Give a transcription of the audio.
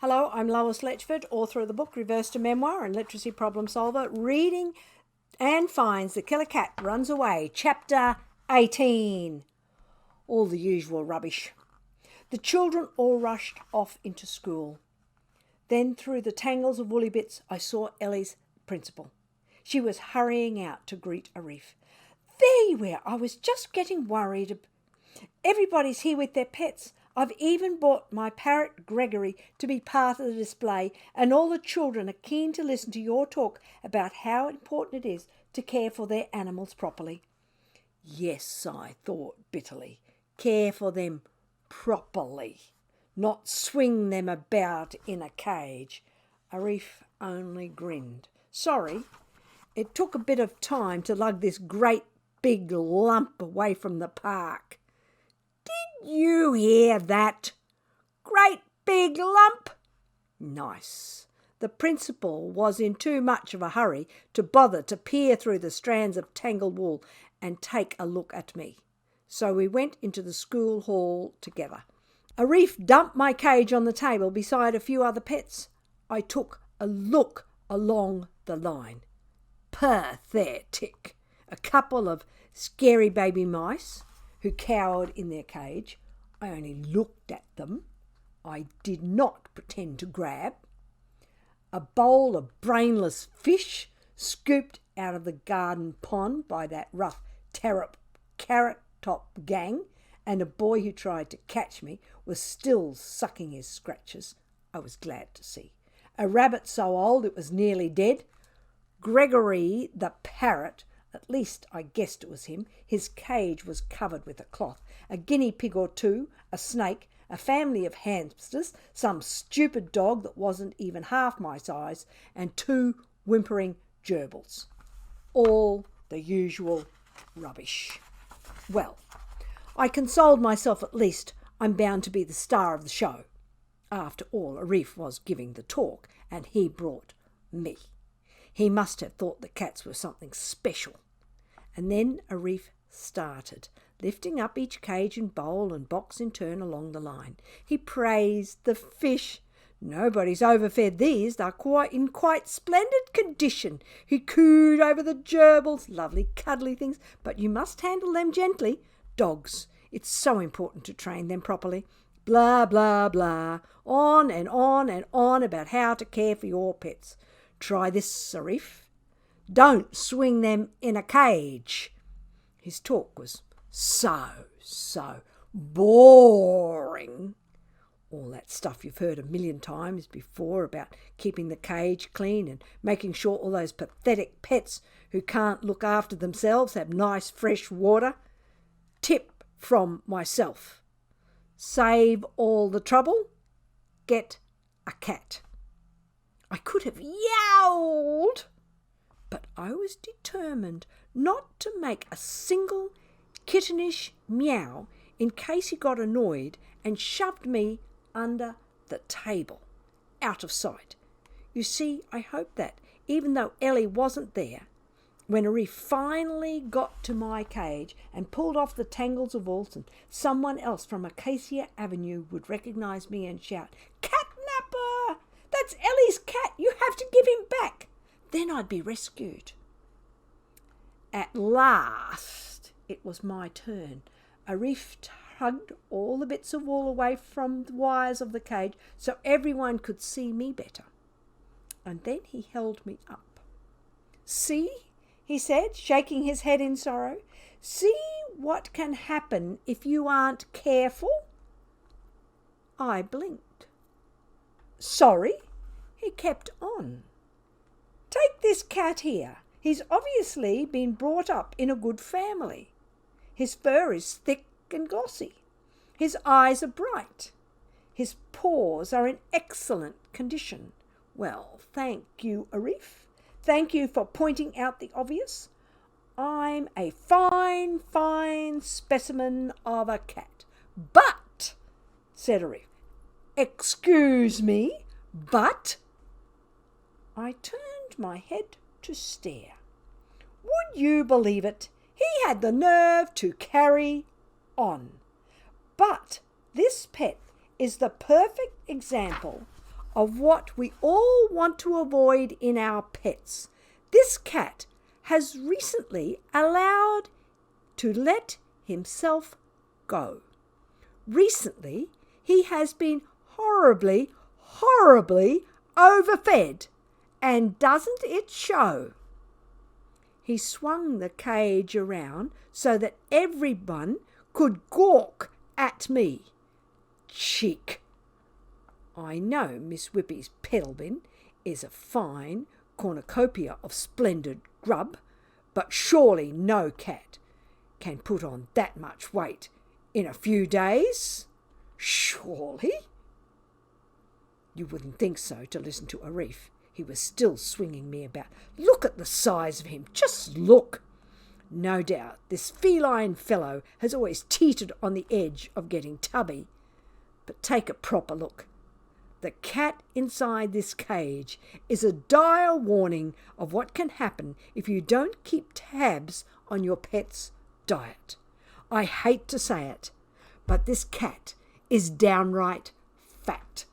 Hello, I'm Lois Letchford, author of the book Reverse to Memoir and Literacy Problem Solver. Reading Anne finds the killer cat runs away. Chapter 18. All the usual rubbish. The children all rushed off into school. Then through the tangles of woolly bits I saw Ellie's principal. She was hurrying out to greet Arif. There you are. I was just getting worried. Everybody's here with their pets. I've even brought my parrot Gregory to be part of the display, and all the children are keen to listen to your talk about how important it is to care for their animals properly. Yes, I thought bitterly, care for them properly, not swing them about in a cage. Arif only grinned. Sorry, it took a bit of time to lug this great big lump away from the park. Did you hear that? Great big lump. Nice. The principal was in too much of a hurry to bother to peer through the strands of tangled wool and take a look at me. So we went into the school hall together. Arif dumped my cage on the table beside a few other pets. I took a look along the line. Pathetic. A couple of scary baby mice who cowered in their cage. I only looked at them. I did not pretend to grab. A bowl of brainless fish scooped out of the garden pond by that rough carrot-top gang, and a boy who tried to catch me was still sucking his scratches. I was glad to see. A rabbit so old it was nearly dead. Gregory the parrot, at least I guessed it was him. His cage was covered with a cloth. A guinea pig or two, a snake, a family of hamsters, some stupid dog that wasn't even half my size, and two whimpering gerbils. All the usual rubbish. Well, I consoled myself at least. I'm bound to be the star of the show. After all, Arif was giving the talk, and he brought me. He must have thought the cats were something special. And then Arif started, lifting up each cage and bowl and box in turn along the line. He praised the fish. Nobody's overfed these. They're in quite splendid condition. He cooed over the gerbils, lovely cuddly things, but you must handle them gently. Dogs, it's so important to train them properly. Blah, blah, blah. On and on and on about how to care for your pets. Try this, Arif. Don't swing them in a cage. His talk was so boring. All that stuff you've heard a million times before about keeping the cage clean and making sure all those pathetic pets who can't look after themselves have nice fresh water. Tip from myself. Save all the trouble. Get a cat. I could have yowled, but I was determined not to make a single kittenish meow in case he got annoyed and shoved me under the table, out of sight. You see, I hoped that, even though Ellie wasn't there, when Arif finally got to my cage and pulled off the tangles of wool, and someone else from Acacia Avenue would recognise me and shout, "Catnapper! That's Ellie's cat! You have to give him back!" Then I'd be rescued. At last it was my turn. Arif tugged all the bits of wool away from the wires of the cage so everyone could see me better. And then he held me up. "See," he said, shaking his head in sorrow. "See what can happen if you aren't careful?" I blinked. "Sorry?" He kept on. "Take this cat here. He's obviously been brought up in a good family. His fur is thick and glossy. His eyes are bright. His paws are in excellent condition. Well, thank you, Arif. Thank you for pointing out the obvious. I'm a fine specimen of a cat. But," said Arif, "excuse me, but—" I turned my head to stare. Would you believe it? He had the nerve to carry on. But this pet is the perfect example of what we all want to avoid in our pets. This cat has recently allowed to let himself go. Recently, he has been horribly overfed, and doesn't it show? He swung the cage around so that everyone could gawk at me. Cheek! I know Miss Whippy's pedal bin is a fine cornucopia of splendid grub, but surely no cat can put on that much weight in a few days. Surely? You wouldn't think so to listen to Arif. He was still swinging me about. Look at the size of him. Just look. No doubt this feline fellow has always teetered on the edge of getting tubby. But take a proper look. The cat inside this cage is a dire warning of what can happen if you don't keep tabs on your pet's diet. I hate to say it, but this cat is downright fat.